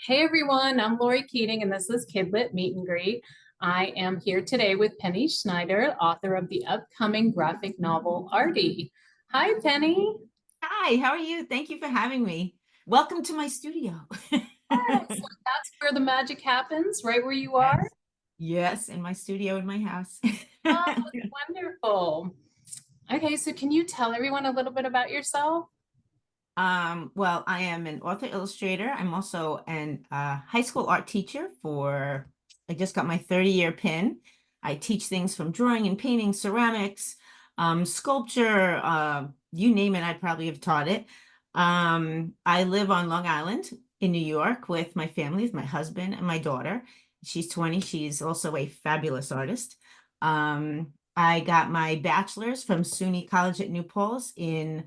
Hey everyone, I'm Lori Keating and this is KidLit Meet and Greet. I am here today with Penny Schneider, author of the upcoming graphic novel Artie. Hi Penny. Hi, how are you? Thank you for having me. Welcome to my studio. Yes, that's where the magic happens, right where you are. Yes. Yes, in my studio in my house. Oh, wonderful. Okay, so can you tell everyone a little bit about yourself? Well, I am an author illustrator. I'm also an high school art teacher I just got my 30-year pin. I teach things from drawing and painting, ceramics, sculpture, you name it, I probably have taught it. I live on Long Island in New York with my family, with my husband and my daughter. She's 20. She's also a fabulous artist. I got my bachelor's from SUNY College at New Paltz in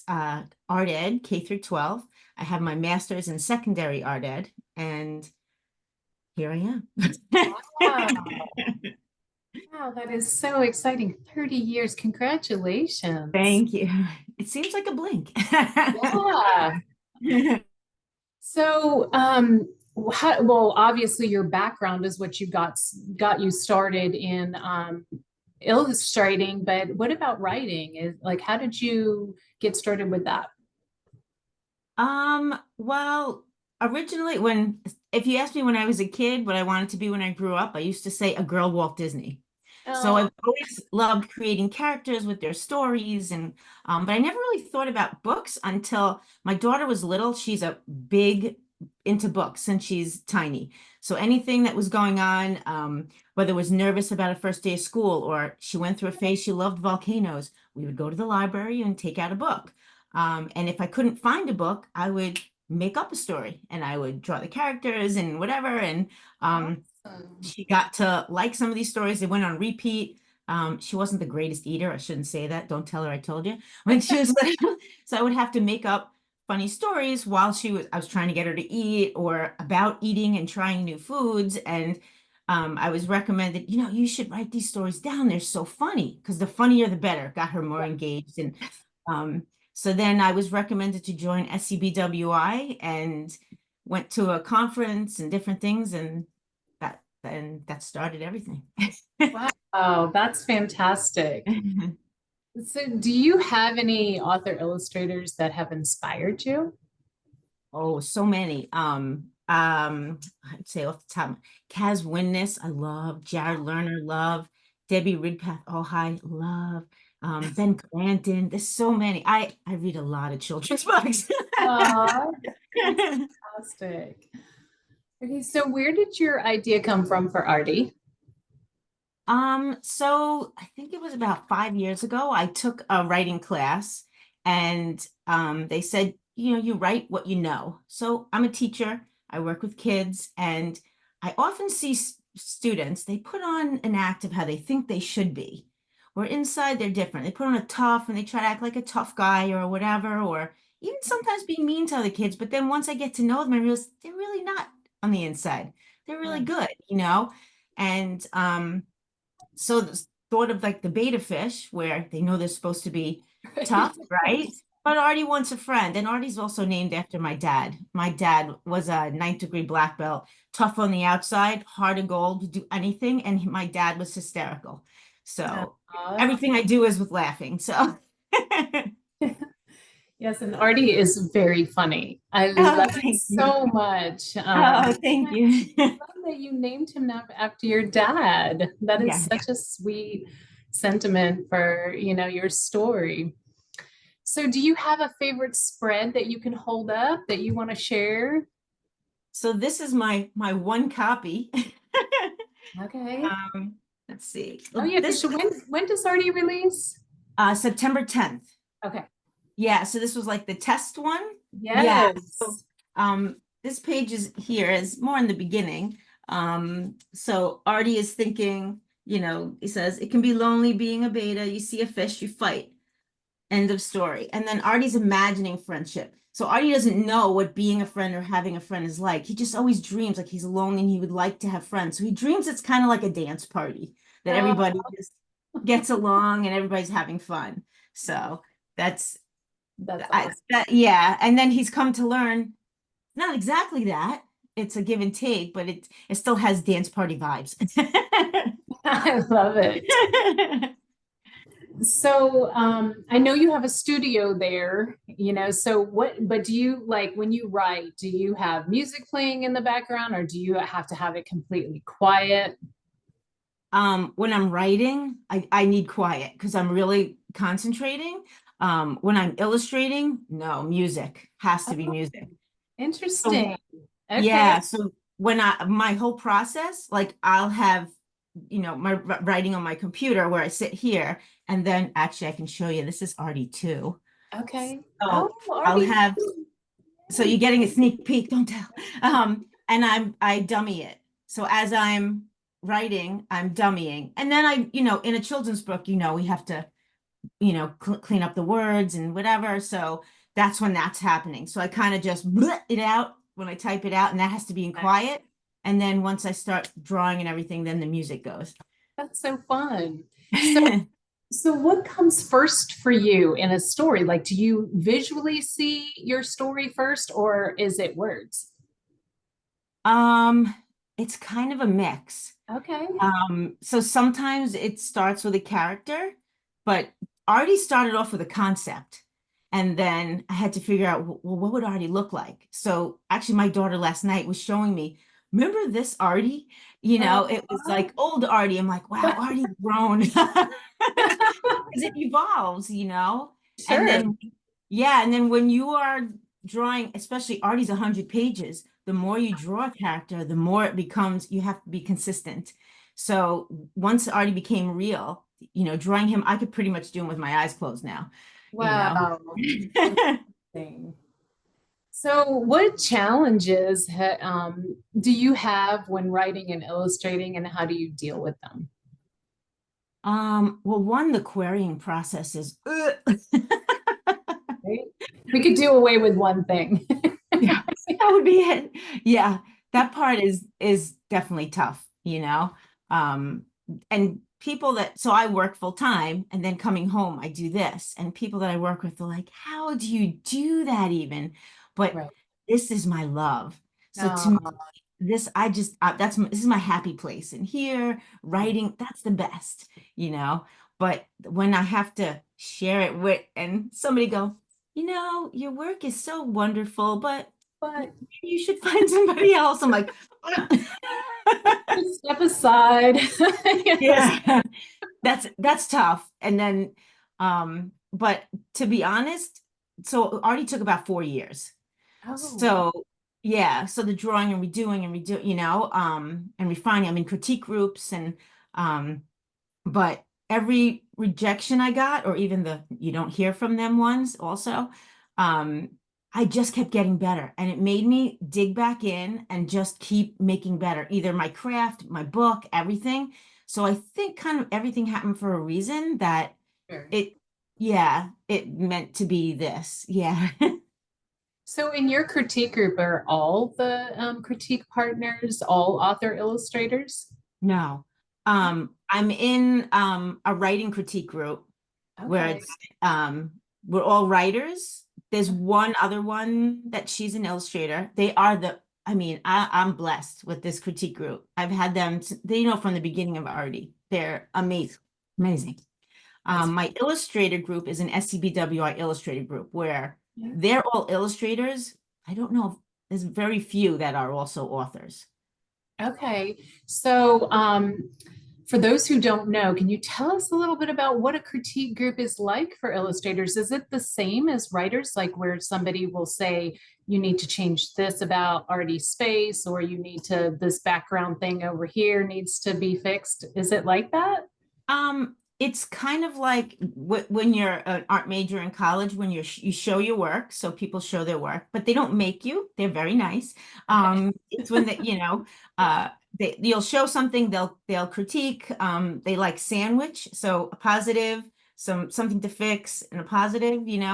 art ed, K through 12. I have my master's in secondary art ed, and here I am. Wow, wow, that is so exciting. 30 years, congratulations. Thank you. It seems like a blink. Yeah. So, well, obviously your background is what you got you started in illustrating, but what about writing? Is like, how did you get started with that? Well, originally if you asked me when I was a kid what I wanted to be when I grew up, I used to say a girl Walt Disney. So Oh, I've always loved creating characters with their stories but I never really thought about books until my daughter was little. She's a big into books since she's tiny. So anything that was going on, whether it was nervous about a first day of school or she went through a phase she loved volcanoes, we would go to the library and take out a book. And if I couldn't find a book, I would make up a story and I would draw the characters and whatever. And awesome. she got to like some of these stories. They went on repeat. She wasn't the greatest eater. I shouldn't say that. Don't tell her I told you. When she was little, so I would have to make up funny stories while I was trying to get her to eat or about eating and trying new foods. And I was recommended, you should write these stories down. They're so funny because the funnier the better. Got her more engaged. And um, so then I was recommended to join SCBWI and went to a conference and different things. And that started everything. Wow, that's fantastic. So, do you have any author illustrators that have inspired you? Oh, so many. I'd say off the top, Kaz Winnes, I love. Jared Lerner, love. Debbie Ridpath, oh hi, love. Ben Clanton. There's so many. I read a lot of children's books. Oh, that's fantastic. Okay, so where did your idea come from for Artie? So I think it was about 5 years ago, I took a writing class and they said, you write what you know. So I'm a teacher, I work with kids, and I often see students, they put on an act of how they think they should be, where inside they're different. They put on a tough and they try to act like a tough guy or whatever, or even sometimes being mean to other kids. But then once I get to know them, I realize they're really not on the inside. They're really Right. good. And so the sort of like the beta fish where they know they're supposed to be tough, right? But Artie wants a friend, and Artie's also named after my dad. My dad was a ninth degree black belt, tough on the outside, heart of gold, would do anything, and my dad was hysterical. So Aw. everything I do is with laughing. So Yes, and Artie is very funny. I oh, love it thank you. so much. Oh, thank you. I love that you named him after your dad. That is Yeah. such a sweet sentiment for, your story. So do you have a favorite spread that you can hold up that you want to share? So this is my one copy. Okay. Let's see. Oh Well, yeah, because this when does Artie release? September 10th. Okay. Yeah, so this was like the test one. Yeah. So Yes. this page is here is more in the beginning. So Artie is thinking, he says it can be lonely being a beta. You see a fish, you fight. End of story. And then Artie's imagining friendship. So Artie doesn't know what being a friend or having a friend is like. He just always dreams like he's lonely and he would like to have friends. So he dreams it's kind of like a dance party that Oh, everybody just gets along and everybody's having fun. So that's that's awesome. yeah. And then he's come to learn not exactly that. it's a give and take, but it still has dance party vibes. I love it. So I know you have a studio there, so but do you like when you write, do you have music playing in the background or do you have to have it completely quiet? When I'm writing, I need quiet because I'm really concentrating. When I'm illustrating, no, music has to be Oh, music. So interesting. Okay. yeah, so when my whole process, like I'll have, my writing on my computer where I sit here, and then actually I can show you, this is already two. Okay. Oh, So I'll already. have, so you're getting a sneak peek, don't tell. And I dummy it. So as I'm writing, I'm dummying. And then in a children's book, we have to, clean up the words and whatever. So that's when that's happening. So I kind of just bleh it out when I type it out, and that has to be in quiet. And then once I start drawing and everything, then the music goes. That's so fun. So what comes first for you in a story? Like, do you visually see your story first or is it words? Um, it's kind of a mix. Okay. So sometimes it starts with a character, but Artie started off with a concept. And then I had to figure out, well, what would Artie look like? So actually, my daughter last night was showing me, remember this Artie? It was like old Artie. I'm like, wow, Artie's grown. Because it evolves, And Sure. then, yeah, and then when you are drawing, especially Artie's 100 pages, the more you draw a character, the more it becomes, you have to be consistent. So once Artie became real, drawing him, I could pretty much do him with my eyes closed now, you know. Wow. Interesting. So, what challenges do you have when writing and illustrating, and how do you deal with them? Well, one, the querying process is, Right? We could do away with one thing. yeah, that would be it. Yeah, that part is definitely tough, Um, and people that so I work full time and then coming home, I do this. And people that I work with are like, how do you do that even? But Right. this is my love. So to me, Oh, this is my happy place. And here, writing, that's the best, you know. But when I have to share it with and somebody go, your work is so wonderful, but but you should find somebody else. I'm like, step aside. yeah, that's tough. And then, but to be honest, so it already took about 4 years. Oh, So yeah, so the drawing and redoing, and refining. I'm in critique groups um, but every rejection I got, or even the you don't hear from them ones also, um, I just kept getting better. And it made me dig back in and just keep making better, either my craft, my book, everything. So I think kind of everything happened for a reason that sure. it, yeah, it meant to be this. Yeah. So, in your critique group, are all the critique partners all author illustrators? No. I'm in a writing critique group where Okay. it's we're all writers. There's one other one that she's an illustrator. They are I mean, I'm blessed with this critique group. I've had them, they know from the beginning of Artie. They're amazing, amazing. That's My illustrator group is an SCBWI illustrator group where yeah. they're all illustrators. I don't know if there's very few that are also authors. Okay. So, for those who don't know, can you tell us a little bit about what a critique group is like for illustrators? Is it the same as writers, like where somebody will say, you need to change this about Artie's space, or you need to, this background thing over here needs to be fixed? Is it like that? It's kind of like when you're an art major in college, when you show your work, so people show their work, but they don't make you. They're very nice. Okay. It's when you'll show something, they'll critique. They like sandwich, so a positive, something to fix, and a positive. Okay.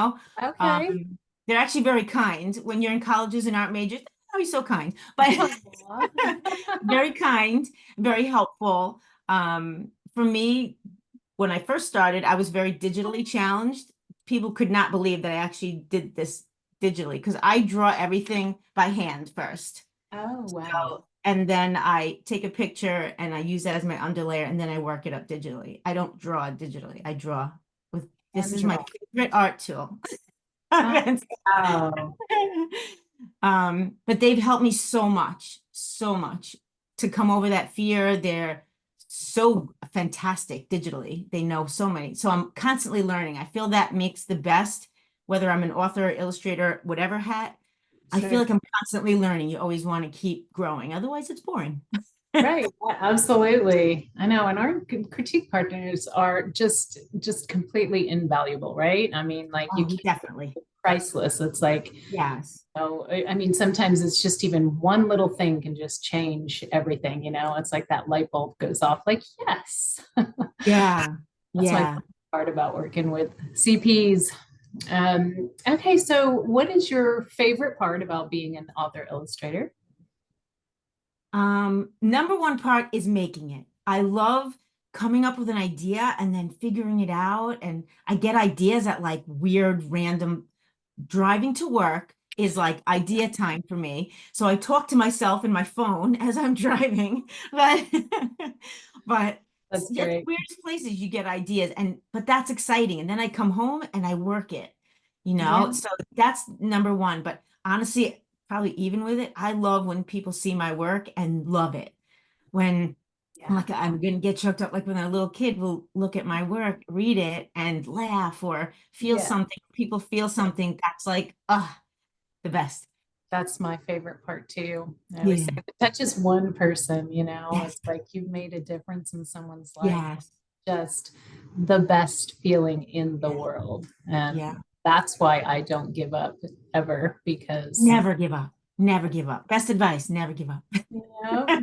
Um, they're actually very kind. When you're in colleges and art majors, they're not always so kind, but Aw. very kind, very helpful. For me, when I first started, I was very digitally challenged. People could not believe that I actually did this digitally because I draw everything by hand first. Oh, wow. So, and then I take a picture and I use that as my underlayer and then I work it up digitally. I don't draw digitally. I draw with, this And is my draw. favorite art tool. Oh, wow. But they've helped me so much to come over that fear. They're so fantastic digitally. They know so many. So I'm constantly learning. I feel that makes the best, whether I'm an author, illustrator, whatever hat. I feel Sure. like I'm constantly learning. You always want to keep growing. Otherwise, it's boring. Right. Absolutely. I know. And our critique partners are just completely invaluable, right? I mean, like you Oh, can't definitely. priceless. It's like, Yes. I mean, sometimes it's just even one little thing can just change everything, It's like that light bulb goes off, like, yes. Yeah. That's my Yeah. part about working with CPs. Okay, so what is your favorite part about being an author illustrator? Number one part is making it. I love coming up with an idea and then figuring it out. And I get ideas at like weird, random driving to work is like idea time for me. So I talk to myself in my phone as I'm driving, but but That's yeah, the great. weirdest places you get ideas and but that's exciting. And then I come home and I work it, Yeah, So that's number one. But honestly, probably even with it, I love when people see my work and love it. When yeah, like I'm gonna get choked up like when a little kid will look at my work, read it, and laugh or feel yeah. something. People feel something. That's like, the best. That's my favorite part too. I always say Yeah. if it touches one person, Yes. it's like you've made a difference in someone's life. Yes. Just the best feeling in the Yeah. world. And Yeah. that's why I don't give up ever because, Never give up. Never give up. Best advice, never give up. yeah.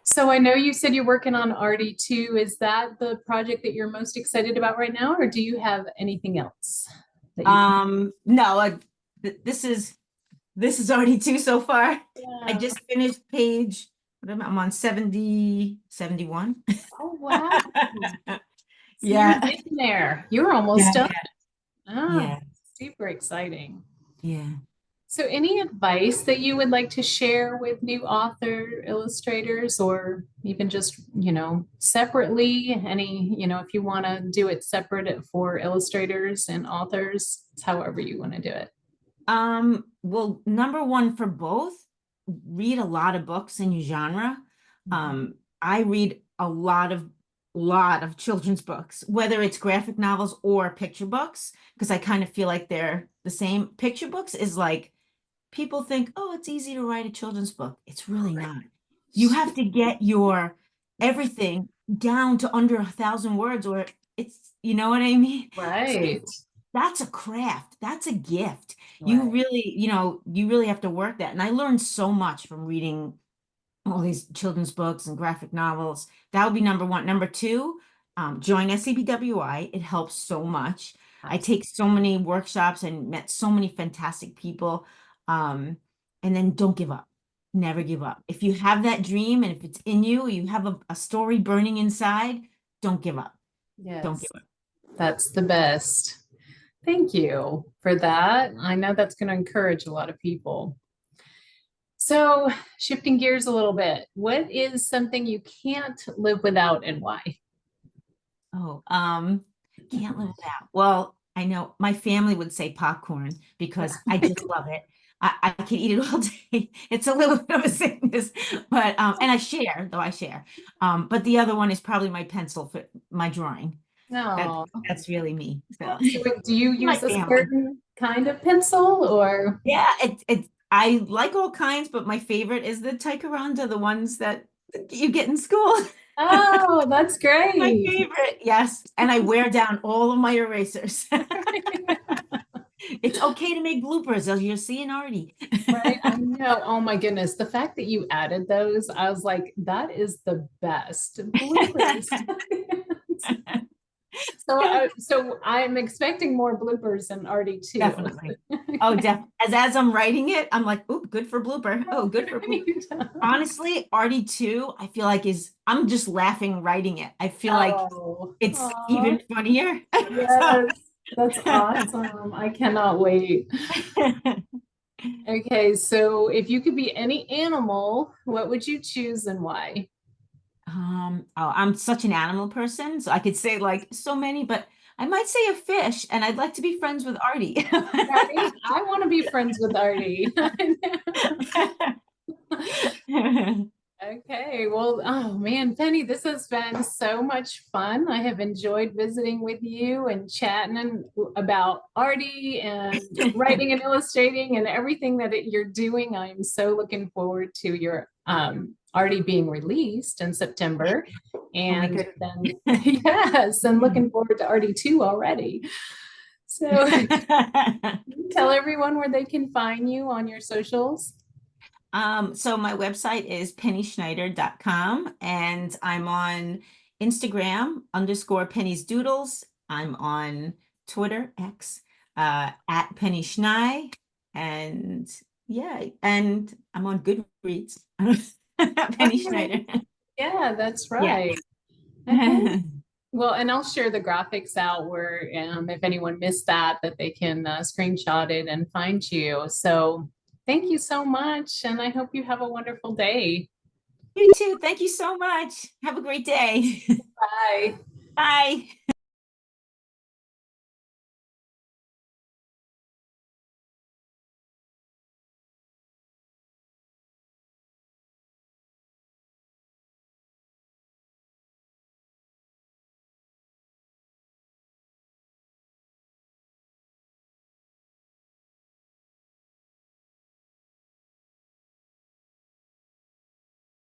So I know you said you're working on Artie too. Is that the project that you're most excited about right now, or do you have anything else that you can? No, this is already two so far. I Yeah. just finished page, what am I, I'm on 70, 71. Oh, wow. So you're Yeah. getting there. You're almost Yeah, done. yeah, Ah, yeah, super exciting. yeah. So, any advice that you would like to share with new author illustrators, or even just, separately? If you want to do it separate for illustrators and authors, it's however you want to do it. Well, number one for both, read a lot of books in your genre. I read a lot of children's books, whether it's graphic novels or picture books, because I kind of feel like they're the same. Picture books is like people think, oh, it's easy to write a children's book. It's really not. You have to get your everything down to under 1,000 words, or it's, you know what I mean? Right, That's a craft. That's a gift. You right. really, you really have to work that. And I learned so much from reading all these children's books and graphic novels. That would be number one. Number two, join SCBWI. It helps so much. I Absolutely. take so many workshops and met so many fantastic people. Um, and then don't give up. Never give up. If you have that dream and if it's in you, you have a story burning inside, don't give up. Don't Yes, give up. that's the best. Thank you for that. I know that's going to encourage a lot of people. So, shifting gears a little bit, what is something you can't live without and why? Oh, can't live without. Well, I know my family would say popcorn because I just love it. I can eat it all day. It's a little bit of a sickness, but and I share, though I share. But the other one is probably my pencil for my drawing. That No. that's really me. So So, wait, do you my use a family. certain kind of pencil or? Yeah, it I like all kinds, but my favorite is the Ticaranda, the ones that you get in school. Oh, that's My great. favorite, yes. And I wear down all of my erasers. It's okay to make bloopers, as you're seeing already. Right, I know. Oh my goodness. The fact that you added those, I was like, that is the best bloopers. So I'm expecting more bloopers and Artie too. Definitely. Oh, as I'm writing it, I'm like, oh, good for blooper. Oh, good for blooper. Right. Honestly, Artie 2, I feel like I'm just laughing writing it. I feel like Oh, it's aw, even funnier. So, yes, that's awesome. I cannot wait. Okay, so if you could be any animal, what would you choose and why? Oh, I'm such an animal person, so I could say like so many, but I might say a fish, and I'd like to be friends with Artie. Right? I want to be friends with Artie. Okay, well, oh man, Penny, this has been so much fun. I have enjoyed visiting with you and about Artie and writing and illustrating and everything that you're doing. I'm so looking forward to your Artie being released in September. Oh my And goodness. then, yes, and looking forward to Artie 2 already. So tell everyone where they can find you on your socials. So my website is pennyschneider.com, and I'm on Instagram _Penny's Doodles. I'm on Twitter X at Penny Schnei, and yeah, and I'm on Goodreads. Penny Okay. Schneider. Yeah, that's Yeah. right. Okay. Well, and I'll share the graphics out where if anyone missed that they can screenshot it and find you. So thank you so much. And I hope you have a wonderful day. You too. Thank you so much. Have a great day. Bye. Bye.